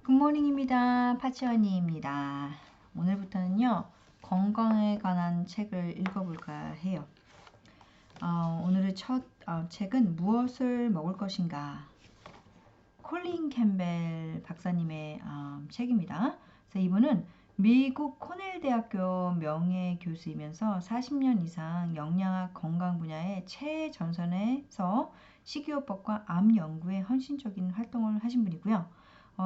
굿모닝입니다. 파치언니입니다. 오늘부터는요, 건강에 관한 책을 읽어볼까 해요. 오늘의 첫 책은 무엇을 먹을 것인가? 콜린 캠벨 박사님의 책입니다. 그래서 이분은 미국 코넬 대학교 명예교수이면서 40년 이상 영양학 건강 분야의 최전선에서 식이요법과 암 연구에 헌신적인 활동을 하신 분이고요.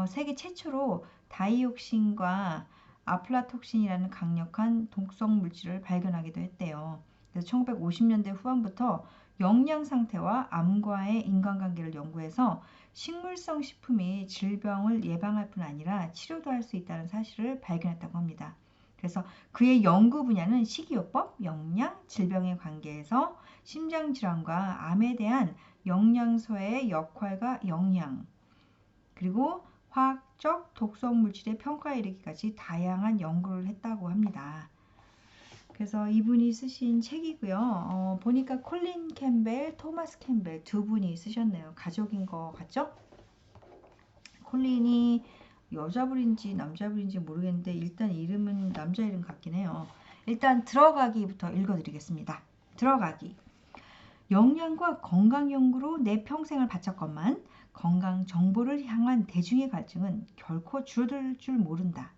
세계 최초로 다이옥신과 아플라톡신이라는 강력한 독성 물질을 발견하기도 했대요. 그래서 1950년대 후반부터 영양 상태와 암과의 인간관계를 연구해서 식물성 식품이 질병을 예방할 뿐 아니라 치료도 할 수 있다는 사실을 발견했다고 합니다. 그래서 그의 연구 분야는 식이요법, 영양, 질병의 관계에서 심장질환과 암에 대한 영양소의 역할과 영양, 그리고 화학적 독성 물질의 평가에 이르기까지 다양한 연구를 했다고 합니다. 그래서 이분이 쓰신 책이고요. 보니까 콜린 캠벨, 토마스 캠벨 두 분이 쓰셨네요. 가족인 것 같죠? 콜린이 여자분인지 남자분인지 모르겠는데 일단 이름은 남자 이름 같긴 해요. 일단 들어가기부터 읽어드리겠습니다. 들어가기. 영양과 건강 연구로 내 평생을 바쳤건만 건강 정보를 향한 대중의 갈증은 결코 줄어들 줄 모른다.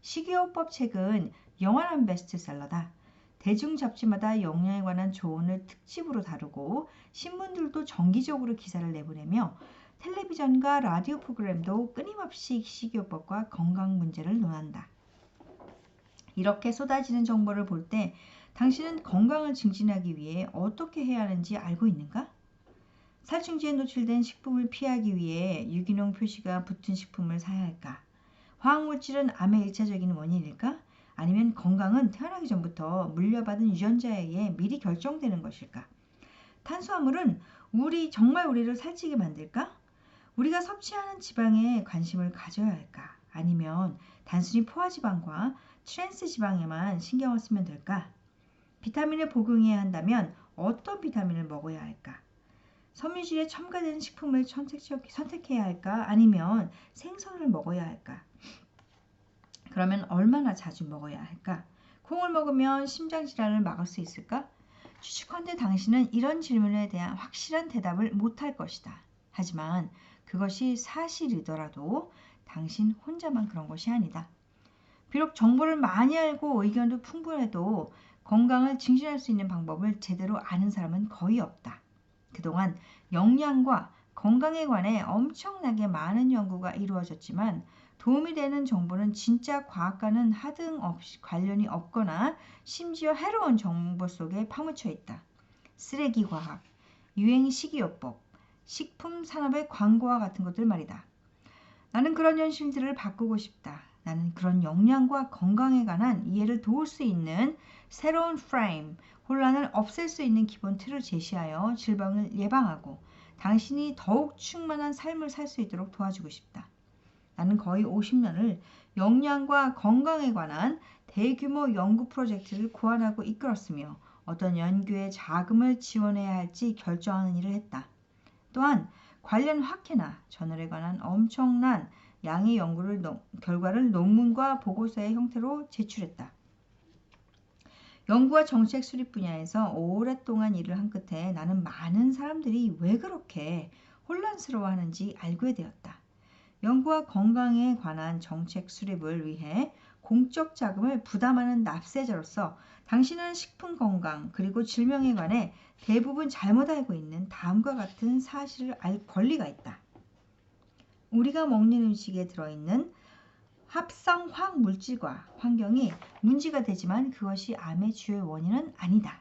식이요법 책은 영원한 베스트셀러다. 대중 잡지마다 영양에 관한 조언을 특집으로 다루고 신문들도 정기적으로 기사를 내보내며 텔레비전과 라디오 프로그램도 끊임없이 식이요법과 건강 문제를 논한다. 이렇게 쏟아지는 정보를 볼 때 당신은 건강을 증진하기 위해 어떻게 해야 하는지 알고 있는가? 살충제에 노출된 식품을 피하기 위해 유기농 표시가 붙은 식품을 사야 할까? 화학물질은 암의 1차적인 원인일까? 아니면 건강은 태어나기 전부터 물려받은 유전자에 의해 미리 결정되는 것일까? 탄수화물은 정말 우리를 살찌게 만들까? 우리가 섭취하는 지방에 관심을 가져야 할까? 아니면 단순히 포화지방과 트랜스지방에만 신경을 쓰면 될까? 비타민을 복용해야 한다면 어떤 비타민을 먹어야 할까? 섬유질에 첨가된 식품을 선택해야 할까? 아니면 생선을 먹어야 할까? 그러면 얼마나 자주 먹어야 할까? 콩을 먹으면 심장질환을 막을 수 있을까? 추측컨대 당신은 이런 질문에 대한 확실한 대답을 못할 것이다. 하지만 그것이 사실이더라도 당신 혼자만 그런 것이 아니다. 비록 정보를 많이 알고 의견도 풍부해도 건강을 증진할 수 있는 방법을 제대로 아는 사람은 거의 없다. 그동안 영양과 건강에 관해 엄청나게 많은 연구가 이루어졌지만 도움이 되는 정보는 진짜 과학과는 하등없이 관련이 없거나 심지어 해로운 정보 속에 파묻혀 있다. 쓰레기 과학, 유행 식이요법, 식품 산업의 광고와 같은 것들 말이다. 나는 그런 현실들을 바꾸고 싶다. 나는 그런 영양과 건강에 관한 이해를 도울 수 있는 새로운 프레임, 혼란을 없앨 수 있는 기본 틀을 제시하여 질병을 예방하고 당신이 더욱 충만한 삶을 살 수 있도록 도와주고 싶다. 나는 거의 50년을 영양과 건강에 관한 대규모 연구 프로젝트를 고안하고 이끌었으며 어떤 연구에 자금을 지원해야 할지 결정하는 일을 했다. 또한 관련 학회나 저널에 관한 엄청난 양의 결과를 논문과 보고서의 형태로 제출했다. 연구와 정책 수립 분야에서 오랫동안 일을 한 끝에 나는 많은 사람들이 왜 그렇게 혼란스러워하는지 알게 되었다. 연구와 건강에 관한 정책 수립을 위해 공적 자금을 부담하는 납세자로서 당신은 식품 건강 그리고 질병에 관해 대부분 잘못 알고 있는 다음과 같은 사실을 알 권리가 있다. 우리가 먹는 음식에 들어있는 합성 화학 물질과 환경이 문제가 되지만 그것이 암의 주요 원인은 아니다.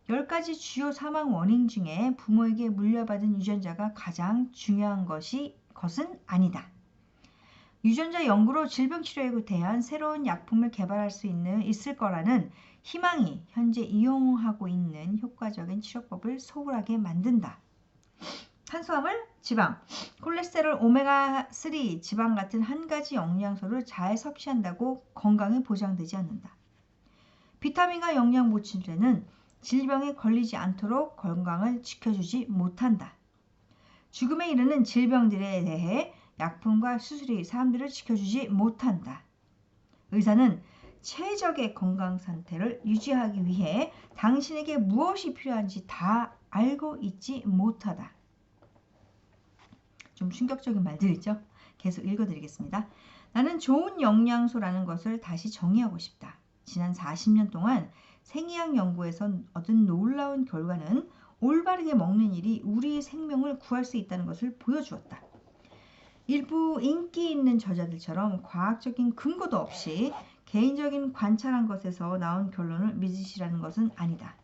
10가지 주요 사망 원인 중에 부모에게 물려받은 유전자가 가장 중요한 것은 아니다. 유전자 연구로 질병 치료에 대한 새로운 약품을 개발할 수 있을 거라는 희망이 현재 이용하고 있는 효과적인 치료법을 소홀하게 만든다. 탄수화물, 지방, 콜레스테롤, 오메가3 지방 같은 한 가지 영양소를 잘 섭취한다고 건강이 보장되지 않는다. 비타민과 영양 보충제는 질병에 걸리지 않도록 건강을 지켜주지 못한다. 죽음에 이르는 질병들에 대해 약품과 수술이 사람들을 지켜주지 못한다. 의사는 최적의 건강 상태를 유지하기 위해 당신에게 무엇이 필요한지 다 알고 있지 못하다. 좀 충격적인 말들이죠. 계속 읽어드리겠습니다. 나는 좋은 영양소라는 것을 다시 정의하고 싶다. 지난 40년 동안 생의학 연구에서 얻은 놀라운 결과는 올바르게 먹는 일이 우리의 생명을 구할 수 있다는 것을 보여주었다. 일부 인기 있는 저자들처럼 과학적인 근거도 없이 개인적인 관찰한 것에서 나온 결론을 믿으시라는 것은 아니다.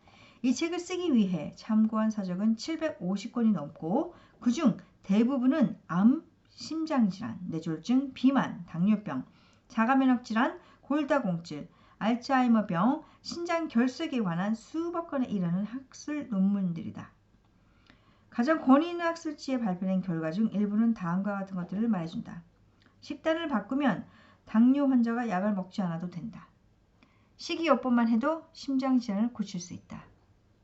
이 책을 쓰기 위해 참고한 서적은 750권이 넘고 그중 대부분은 암, 심장질환, 뇌졸중, 비만, 당뇨병, 자가면역질환, 골다공증, 알츠하이머병, 신장결석에 관한 수백 건에 이르는 학술 논문들이다. 가장 권위 있는 학술지에 발표된 결과 중 일부는 다음과 같은 것들을 말해준다. 식단을 바꾸면 당뇨 환자가 약을 먹지 않아도 된다. 식이요법만 해도 심장질환을 고칠 수 있다.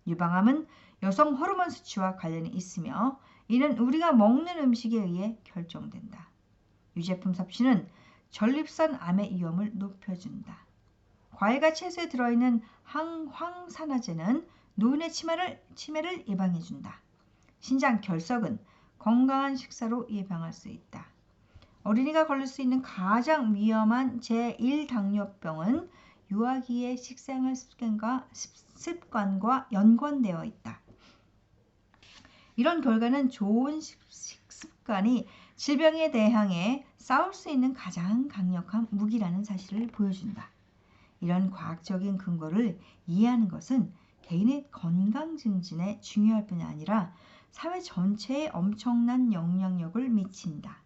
유방암은 여성 호르몬 수치와 관련이 있으며 이는 우리가 먹는 음식에 의해 결정된다. 유제품 섭취는 전립선 암의 위험을 높여준다. 과일과 채소에 들어있는 항황산화제는 노인의 치매를 예방해준다. 신장 결석은 건강한 식사로 예방할 수 있다. 어린이가 걸릴 수 있는 가장 위험한 제1당뇨병은 유아기의 식생활 습관과 연관되어 있다. 이런 결과는 좋은 식습관이 질병에 대항해 싸울 수 있는 가장 강력한 무기라는 사실을 보여준다. 이런 과학적인 근거를 이해하는 것은 개인의 건강 증진에 중요할 뿐 아니라 사회 전체에 엄청난 영향력을 미친다.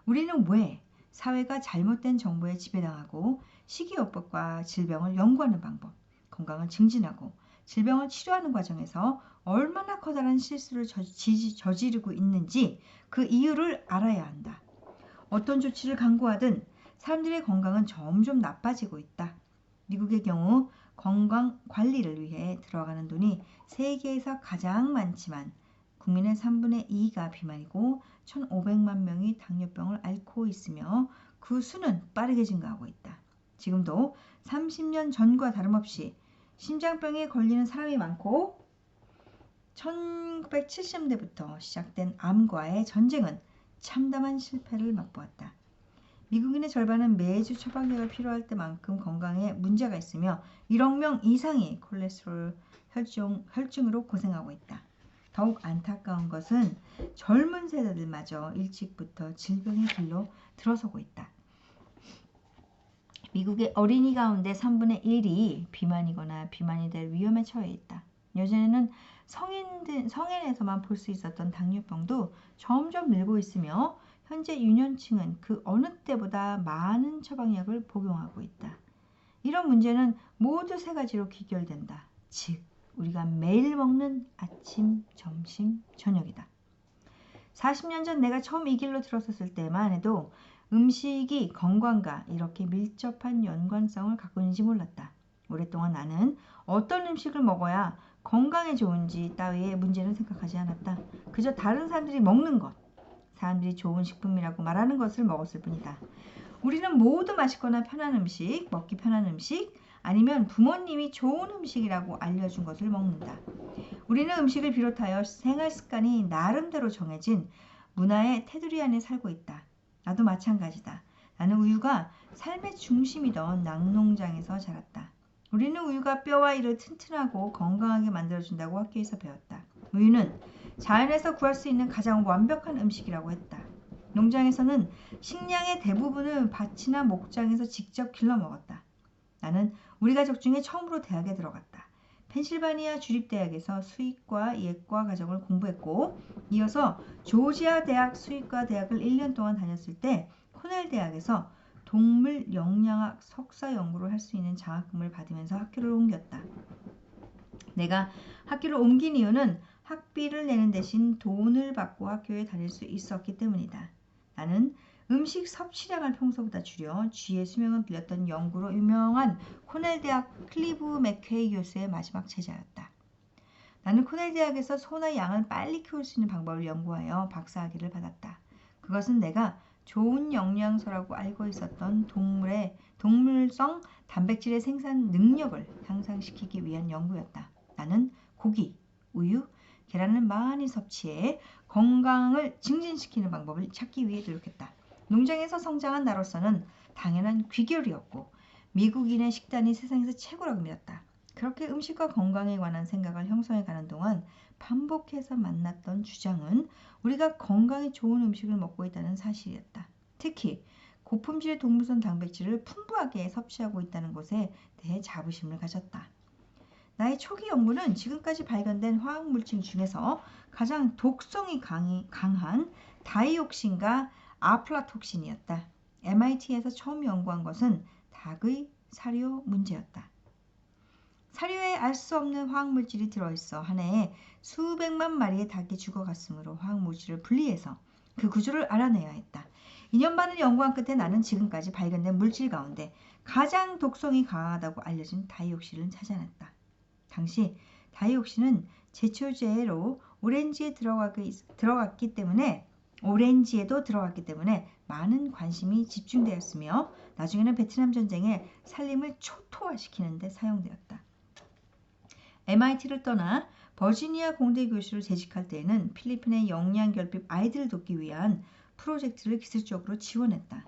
우리는 왜 사회가 잘못된 정보에 지배당하고 식이요법과 질병을 연구하는 방법, 건강을 증진하고 질병을 치료하는 과정에서 얼마나 커다란 실수를 저지르고 있는지 그 이유를 알아야 한다. 어떤 조치를 강구하든 사람들의 건강은 점점 나빠지고 있다. 미국의 경우 건강 관리를 위해 들어가는 돈이 세계에서 가장 많지만 국민의 3분의 2가 비만이고 1,500만 명이 당뇨병을 앓고 있으며 그 수는 빠르게 증가하고 있다. 지금도 30년 전과 다름없이 심장병에 걸리는 사람이 많고 1970년대부터 시작된 암과의 전쟁은 참담한 실패를 맛보았다. 미국인의 절반은 매주 처방약을 필요할 때만큼 건강에 문제가 있으며 1억 명 이상이 콜레스테롤 혈증으로 고생하고 있다. 더욱 안타까운 것은 젊은 세대들마저 일찍부터 질병의 길로 들어서고 있다. 미국의 어린이 가운데 3분의 1이 비만이거나 비만이 될 위험에 처해 있다. 예전에는 성인에서만 볼 수 있었던 당뇨병도 점점 늘고 있으며 현재 유년층은 그 어느 때보다 많은 처방약을 복용하고 있다. 이런 문제는 모두 세 가지로 귀결된다. 즉, 우리가 매일 먹는 아침, 점심, 저녁이다. 40년 전 내가 처음 이 길로 들어섰을 때만 해도 음식이 건강과 이렇게 밀접한 연관성을 갖고 있는지 몰랐다. 오랫동안 나는 어떤 음식을 먹어야 건강에 좋은지 따위의 문제는 생각하지 않았다. 그저 다른 사람들이 먹는 것, 사람들이 좋은 식품이라고 말하는 것을 먹었을 뿐이다. 우리는 모두 맛있거나 편한 음식, 먹기 편한 음식, 아니면 부모님이 좋은 음식이라고 알려준 것을 먹는다. 우리는 음식을 비롯하여 생활 습관이 나름대로 정해진 문화의 테두리 안에 살고 있다. 나도 마찬가지다. 나는 우유가 삶의 중심이던 낙농장에서 자랐다. 우리는 우유가 뼈와 이를 튼튼하고 건강하게 만들어준다고 학교에서 배웠다. 우유는 자연에서 구할 수 있는 가장 완벽한 음식이라고 했다. 농장에서는 식량의 대부분을 밭이나 목장에서 직접 길러 먹었다. 나는 우리 가족 중에 처음으로 대학에 들어갔다. 펜실바니아 주립대학에서 수의과 예과 과정을 공부했고 이어서 조지아 대학 수의과 대학을 1년 동안 다녔을 때 코넬 대학에서 동물 영양학 석사 연구를 할 수 있는 장학금을 받으면서 학교를 옮겼다. 내가 학교를 옮긴 이유는 학비를 내는 대신 돈을 받고 학교에 다닐 수 있었기 때문이다. 나는 음식 섭취량을 평소보다 줄여 쥐의 수명을 빌렸던 연구로 유명한 코넬 대학 클리브 맥케이 교수의 마지막 제자였다. 나는 코넬 대학에서 소나 양을 빨리 키울 수 있는 방법을 연구하여 박사학위를 받았다. 그것은 내가 좋은 영양소라고 알고 있었던 동물성 단백질의 생산 능력을 향상시키기 위한 연구였다. 나는 고기, 우유, 계란을 많이 섭취해 건강을 증진시키는 방법을 찾기 위해 노력했다. 농장에서 성장한 나로서는 당연한 귀결이었고 미국인의 식단이 세상에서 최고라고 믿었다. 그렇게 음식과 건강에 관한 생각을 형성해가는 동안 반복해서 만났던 주장은 우리가 건강에 좋은 음식을 먹고 있다는 사실이었다. 특히 고품질의 동물성 단백질을 풍부하게 섭취하고 있다는 것에 대해 자부심을 가졌다. 나의 초기 연구는 지금까지 발견된 화학물질 중에서 가장 독성이 강한 다이옥신과 아플라톡신이었다. MIT에서 처음 연구한 것은 닭의 사료 문제였다. 사료에 알 수 없는 화학물질이 들어있어 한 해에 수백만 마리의 닭이 죽어갔으므로 화학물질을 분리해서 그 구조를 알아내야 했다. 2년 반을 연구한 끝에 나는 지금까지 발견된 물질 가운데 가장 독성이 강하다고 알려진 다이옥신을 찾아냈다. 당시 다이옥신은 제초제로 오렌지에도 들어갔기 때문에 많은 관심이 집중되었으며 나중에는 베트남 전쟁에 산림을 초토화시키는 데 사용되었다. MIT를 떠나 버지니아 공대 교수로 재직할 때에는 필리핀의 영양결핍 아이들을 돕기 위한 프로젝트를 기술적으로 지원했다.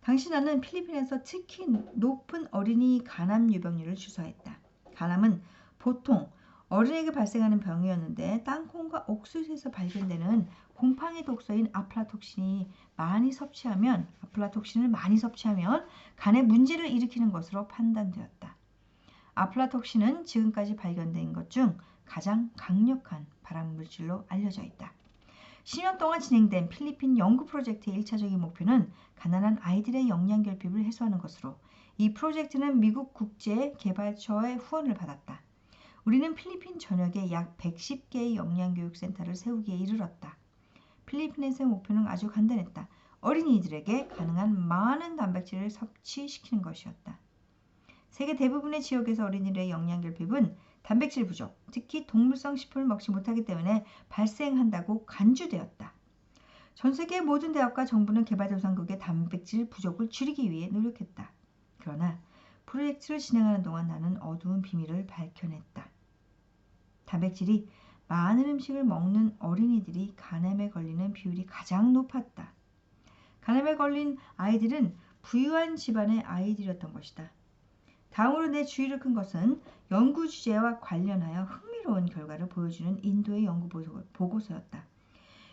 당시 나는 필리핀에서 특히 높은 어린이 간암 유병률을 주사했다. 간암은 보통 어린에게 발생하는 병이었는데 땅콩과 옥수수에서 발견되는 곰팡이 독소인 아플라톡신을 많이 섭취하면 간에 문제를 일으키는 것으로 판단되었다. 아플라톡신은 지금까지 발견된 것 중 가장 강력한 발암물질로 알려져 있다. 10년 동안 진행된 필리핀 연구 프로젝트의 1차적인 목표는 가난한 아이들의 영양결핍을 해소하는 것으로 이 프로젝트는 미국 국제개발처의 후원을 받았다. 우리는 필리핀 전역에 약 110개의 영양교육센터를 세우기에 이르렀다. 필리핀에서의 목표는 아주 간단했다. 어린이들에게 가능한 많은 단백질을 섭취시키는 것이었다. 세계 대부분의 지역에서 어린이들의 영양결핍은 단백질 부족, 특히 동물성 식품을 먹지 못하기 때문에 발생한다고 간주되었다. 전 세계의 모든 대학과 정부는 개발도상국의 단백질 부족을 줄이기 위해 노력했다. 그러나 프로젝트를 진행하는 동안 나는 어두운 비밀을 밝혀냈다. 단백질이 많은 음식을 먹는 어린이들이 간암에 걸리는 비율이 가장 높았다. 간암에 걸린 아이들은 부유한 집안의 아이들이었던 것이다. 다음으로 내 주의를 끈 것은 연구 주제와 관련하여 흥미로운 결과를 보여주는 인도의 연구 보고서였다.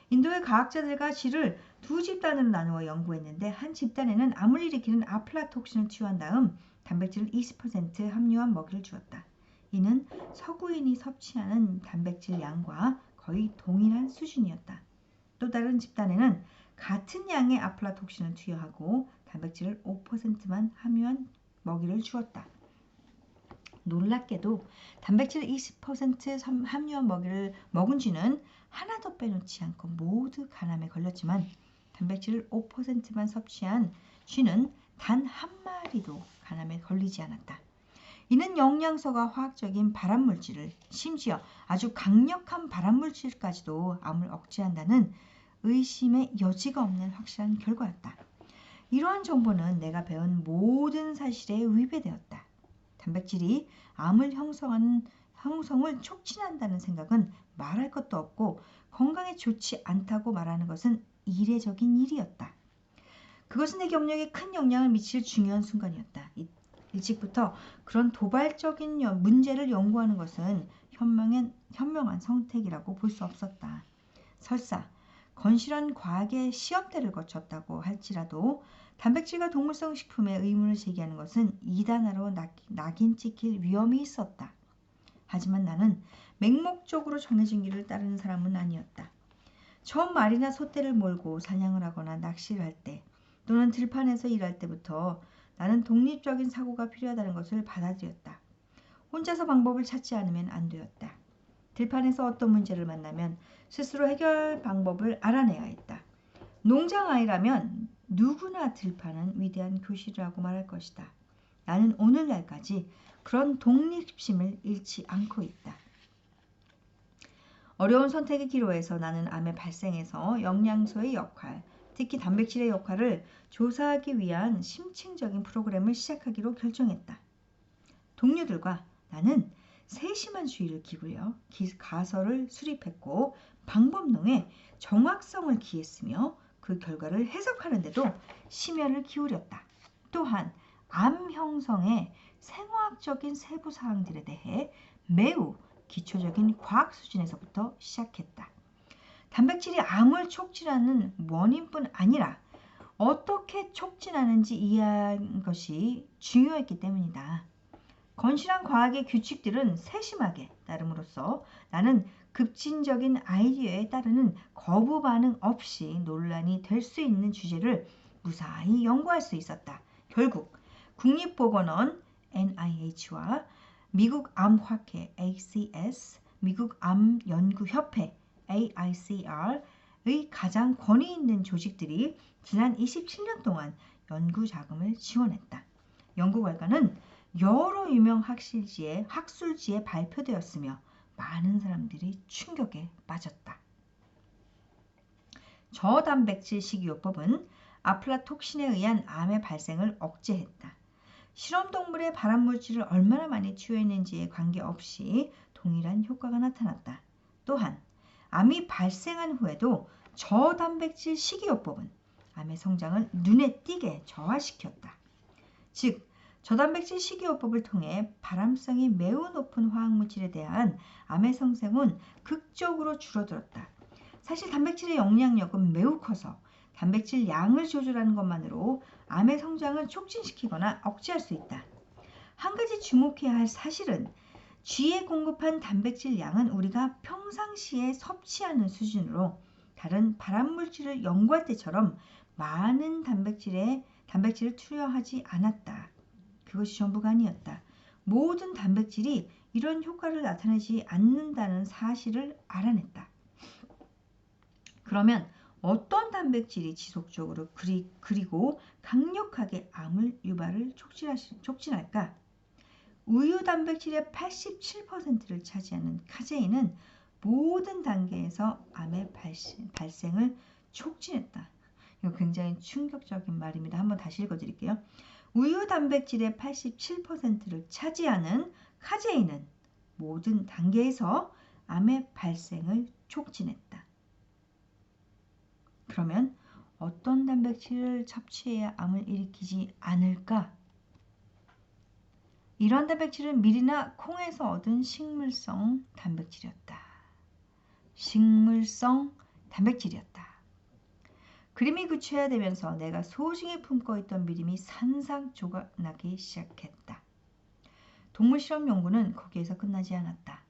인도의 과학자들과 쥐를 두 집단으로 나누어 연구했는데 한 집단에는 암을 일으키는 아플라톡신을 투여한 다음 단백질을 20% 함유한 먹이를 주었다. 이는 서구인이 섭취하는 단백질 양과 거의 동일한 수준이었다. 또 다른 집단에는 같은 양의 아플라톡신을 투여하고 단백질을 5%만 함유한 먹이를 주었다. 놀랍게도 단백질 20% 함유한 먹이를 먹은 쥐는 하나도 빼놓지 않고 모두 간암에 걸렸지만 단백질을 5%만 섭취한 쥐는 단 한 마리도 간암에 걸리지 않았다. 이는 영양소가 화학적인 발암물질을, 심지어 아주 강력한 발암물질까지도 암을 억제한다는 의심의 여지가 없는 확실한 결과였다. 이러한 정보는 내가 배운 모든 사실에 위배되었다. 단백질이 암을 형성을 촉진한다는 생각은 말할 것도 없고 건강에 좋지 않다고 말하는 것은 이례적인 일이었다. 그것은 내 경력에 큰 영향을 미칠 중요한 순간이었다. 일찍부터 그런 도발적인 문제를 연구하는 것은 현명한 선택이라고 볼 수 없었다. 설사 건실한 과학의 시험대를 거쳤다고 할지라도 단백질과 동물성 식품에 의문을 제기하는 것은 이단화로 낙인 찍힐 위험이 있었다. 하지만 나는 맹목적으로 정해진 길을 따르는 사람은 아니었다. 처음 말이나 소떼를 몰고 사냥을 하거나 낚시를 할 때 또는 들판에서 일할 때부터 나는 독립적인 사고가 필요하다는 것을 받아들였다. 혼자서 방법을 찾지 않으면 안 되었다. 들판에서 어떤 문제를 만나면 스스로 해결 방법을 알아내야 했다. 농장아이라면 누구나 들판은 위대한 교실이라고 말할 것이다. 나는 오늘날까지 그런 독립심을 잃지 않고 있다. 어려운 선택의 기로에서 나는 암의 발생에서 영양소의 역할, 특히 단백질의 역할을 조사하기 위한 심층적인 프로그램을 시작하기로 결정했다. 동료들과 나는 세심한 주의를 기울여 가설을 수립했고 방법론에 정확성을 기했으며 그 결과를 해석하는 데도 심혈을 기울였다. 또한 암 형성의 생화학적인 세부 사항들에 대해 매우 기초적인 과학 수준에서부터 시작했다. 단백질이 암을 촉진하는 원인뿐 아니라 어떻게 촉진하는지 이해하는 것이 중요했기 때문이다. 건실한 과학의 규칙들은 세심하게 따름으로써 나는 급진적인 아이디어에 따르는 거부 반응 없이 논란이 될 수 있는 주제를 무사히 연구할 수 있었다. 결국 국립보건원 NIH와 미국 암학회 ACS, 미국 암연구협회 AICR의 가장 권위 있는 조직들이 지난 27년 동안 연구 자금을 지원했다. 연구 결과는 여러 유명 학술지에 발표되었으며 많은 사람들이 충격에 빠졌다. 저단백질 식이요법은 아플라톡신에 의한 암의 발생을 억제했다. 실험동물의 발암물질을 얼마나 많이 투여했는지에 관계없이 동일한 효과가 나타났다. 또한 암이 발생한 후에도 저단백질 식이요법은 암의 성장을 눈에 띄게 저하시켰다. 즉, 저단백질 식이요법을 통해 발암성이 매우 높은 화학물질에 대한 암의 성생은 극적으로 줄어들었다. 사실 단백질의 영향력은 매우 커서 단백질 양을 조절하는 것만으로 암의 성장을 촉진시키거나 억제할 수 있다. 한 가지 주목해야 할 사실은 쥐에 공급한 단백질 양은 우리가 평상시에 섭취하는 수준으로 다른 발암물질을 연구할 때처럼 많은 단백질을 투여하지 않았다. 그것이 전부가 아니었다. 모든 단백질이 이런 효과를 나타내지 않는다는 사실을 알아냈다. 그러면 어떤 단백질이 지속적으로 그리고 강력하게 암을 유발을 촉진할까? 우유 단백질의 87%를 차지하는 카제인은 모든 단계에서 암의 발생을 촉진했다. 이거 굉장히 충격적인 말입니다. 한번 다시 읽어드릴게요. 우유 단백질의 87%를 차지하는 카제인은 모든 단계에서 암의 발생을 촉진했다. 그러면 어떤 단백질을 섭취해야 암을 일으키지 않을까? 이런 단백질은 밀이나 콩에서 얻은 식물성 단백질이었다. 식물성 단백질이었다. 그림이 구체화되면서 내가 소중히 품고 있던 믿음이 산산조각나기 시작했다. 동물실험 연구는 거기에서 끝나지 않았다.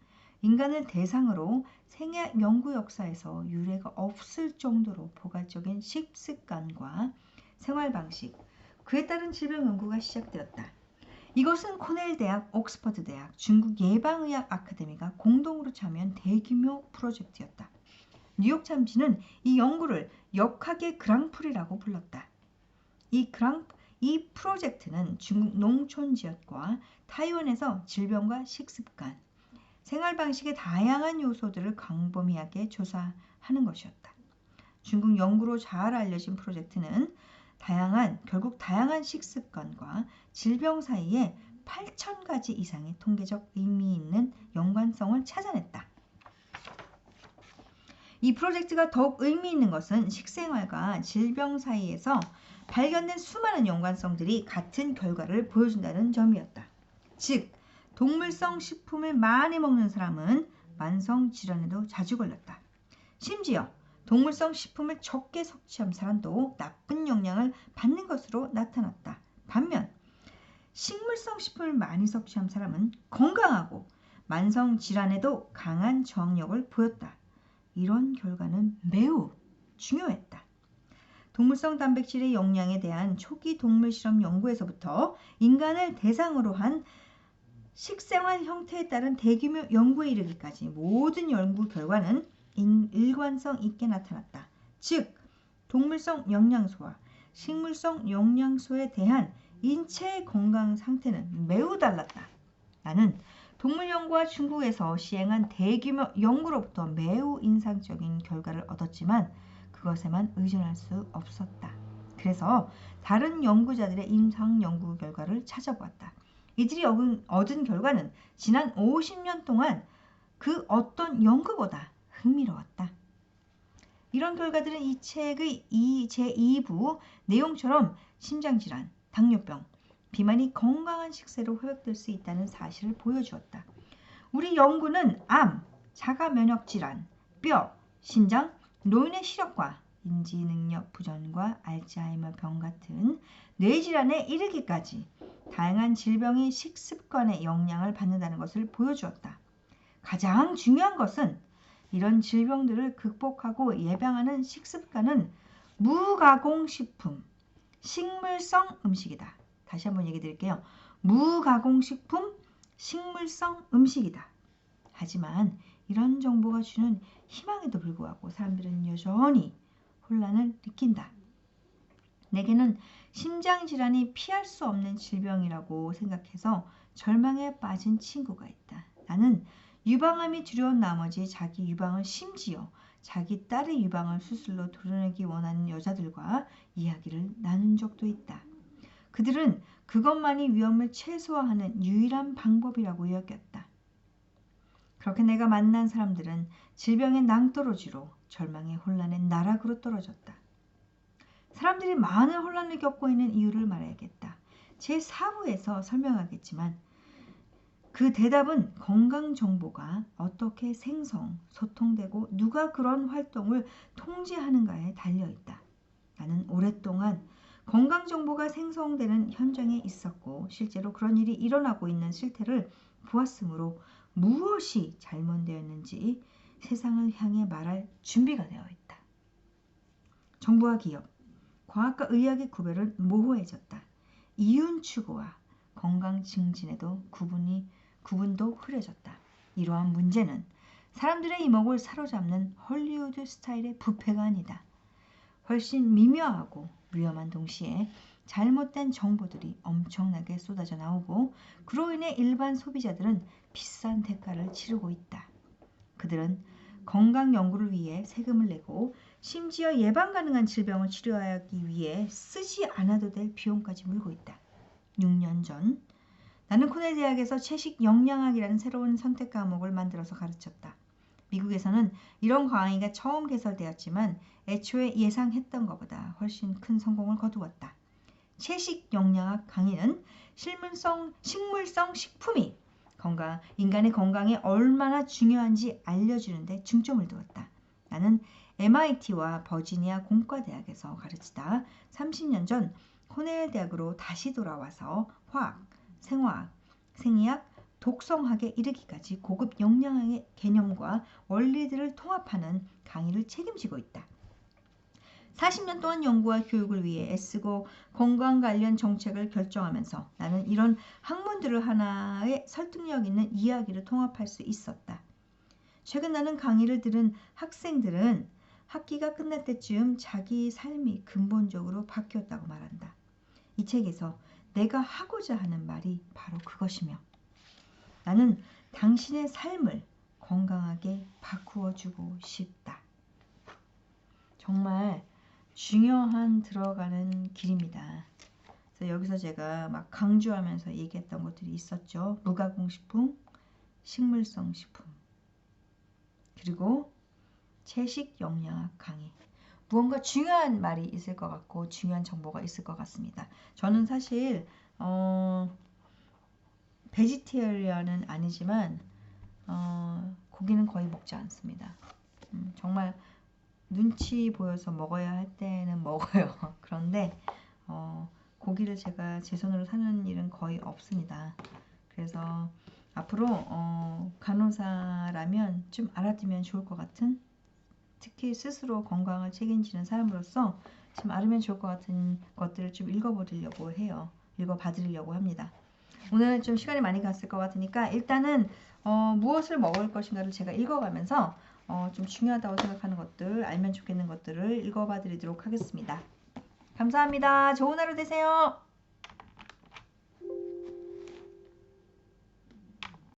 인간을 대상으로 생약 연구 역사에서 유례가 없을 정도로 포괄적인 식습관과 생활방식, 그에 따른 질병 연구가 시작되었다. 이것은 코넬 대학, 옥스퍼드 대학, 중국 예방의학 아카데미가 공동으로 참여한 대규모 프로젝트였다. 뉴욕 잠시는 이 연구를 역학의 그랑프리라고 불렀다. 이 프로젝트는 중국 농촌 지역과 타이완에서 질병과 식습관, 생활 방식의 다양한 요소들을 광범위하게 조사하는 것이었다. 중국 연구로 잘 알려진 프로젝트는 결국 다양한 식습관과 질병 사이에 8,000가지 이상의 통계적 의미 있는 연관성을 찾아냈다. 이 프로젝트가 더욱 의미 있는 것은 식생활과 질병 사이에서 발견된 수많은 연관성들이 같은 결과를 보여준다는 점이었다. 즉, 동물성 식품을 많이 먹는 사람은 만성 질환에도 자주 걸렸다. 심지어 동물성 식품을 적게 섭취한 사람도 나쁜 영향을 받는 것으로 나타났다. 반면 식물성 식품을 많이 섭취한 사람은 건강하고 만성 질환에도 강한 저항력을 보였다. 이런 결과는 매우 중요했다. 동물성 단백질의 영양에 대한 초기 동물 실험 연구에서부터 인간을 대상으로 한 식생활 형태에 따른 대규모 연구에 이르기까지 모든 연구 결과는 일관성 있게 나타났다. 즉, 동물성 영양소와 식물성 영양소에 대한 인체의 건강 상태는 매우 달랐다. 나는 동물연구와 중국에서 시행한 대규모 연구로부터 매우 인상적인 결과를 얻었지만 그것에만 의존할 수 없었다. 그래서 다른 연구자들의 임상 연구 결과를 찾아보았다. 이들이 얻은 결과는 지난 50년 동안 그 어떤 연구보다 흥미로웠다. 이런 결과들은 이 책의 제2부 내용처럼 심장질환, 당뇨병, 비만이 건강한 식사로 회복될 수 있다는 사실을 보여주었다. 우리 연구는 암, 자가면역질환, 뼈, 신장, 노인의 시력과 인지능력 부전과 알츠하이머 병 같은 뇌질환에 이르기까지 다양한 질병이 식습관의 영향을 받는다는 것을 보여주었다. 가장 중요한 것은 이런 질병들을 극복하고 예방하는 식습관은 무가공식품, 식물성 음식이다. 다시 한번 얘기 드릴게요. 무가공식품, 식물성 음식이다. 하지만 이런 정보가 주는 희망에도 불구하고 사람들은 여전히 혼란을 느낀다. 내게는 심장질환이 피할 수 없는 질병이라고 생각해서 절망에 빠진 친구가 있다. 나는 유방암이 두려운 나머지 자기 유방을 심지어 자기 딸의 유방을 수술로 도려내기 원하는 여자들과 이야기를 나눈 적도 있다. 그들은 그것만이 위험을 최소화하는 유일한 방법이라고 여겼다. 그렇게 내가 만난 사람들은 질병의 낭떠러지로 절망의 혼란의 나락으로 떨어졌다. 사람들이 많은 혼란을 겪고 있는 이유를 말해야겠다. 제4부에서 설명하겠지만 그 대답은 건강정보가 어떻게 소통되고 누가 그런 활동을 통제하는가에 달려있다. 나는 오랫동안 건강정보가 생성되는 현장에 있었고 실제로 그런 일이 일어나고 있는 실태를 보았으므로 무엇이 잘못되었는지 세상을 향해 말할 준비가 되어 있다. 정부와 기업, 과학과 의학의 구별은 모호해졌다. 이윤 추구와 건강 증진에도 구분도 흐려졌다. 이러한 문제는 사람들의 이목을 사로잡는 헐리우드 스타일의 부패가 아니다. 훨씬 미묘하고 위험한 동시에 잘못된 정보들이 엄청나게 쏟아져 나오고 그로 인해 일반 소비자들은 비싼 대가를 치르고 있다. 그들은 건강 연구를 위해 세금을 내고 심지어 예방 가능한 질병을 치료하기 위해 쓰지 않아도 될 비용까지 물고 있다. 6년 전 나는 코넬 대학에서 채식 영양학이라는 새로운 선택 과목을 만들어서 가르쳤다. 미국에서는 이런 강의가 처음 개설되었지만 애초에 예상했던 것보다 훨씬 큰 성공을 거두었다. 채식 영양학 강의는 식물성 식품이 인간의 건강에 얼마나 중요한지 알려주는 데 중점을 두었다. 나는 MIT와 버지니아 공과대학에서 가르치다 30년 전 코넬 대학으로 다시 돌아와서 화학, 생화학, 생리학, 독성학에 이르기까지 고급 영양학의 개념과 원리들을 통합하는 강의를 책임지고 있다. 40년 동안 연구와 교육을 위해 애쓰고 건강 관련 정책을 결정하면서 나는 이런 학문들을 하나의 설득력 있는 이야기를 통합할 수 있었다. 최근 나는 강의를 들은 학생들은 학기가 끝날 때쯤 자기 삶이 근본적으로 바뀌었다고 말한다. 이 책에서 내가 하고자 하는 말이 바로 그것이며 나는 당신의 삶을 건강하게 바꾸어주고 싶다. 정말 중요한 들어가는 길입니다. 그래서 여기서 제가 막 강조하면서 얘기했던 것들이 있었죠. 무가공식품, 식물성 식품, 그리고 채식 영양학 강의. 무언가 중요한 말이 있을 것 같고 중요한 정보가 있을 것 같습니다. 저는 사실 베지테리언은 아니지만 고기는 거의 먹지 않습니다. 정말 눈치 보여서 먹어야 할 때는 먹어요. 그런데 고기를 제가 제 손으로 사는 일은 거의 없습니다. 그래서 앞으로 간호사라면 좀 알아두면 좋을 것 같은, 특히 스스로 건강을 책임지는 사람으로서 좀 알으면 좋을 것 같은 것들을 좀 읽어보려고 해요. 읽어봐드리려고 합니다. 오늘은 좀 시간이 많이 갔을 것 같으니까 일단은 무엇을 먹을 것인가를 제가 읽어가면서 좀 중요하다고 생각하는 것들, 알면 좋겠는 것들을 읽어봐 드리도록 하겠습니다. 감사합니다. 좋은 하루 되세요.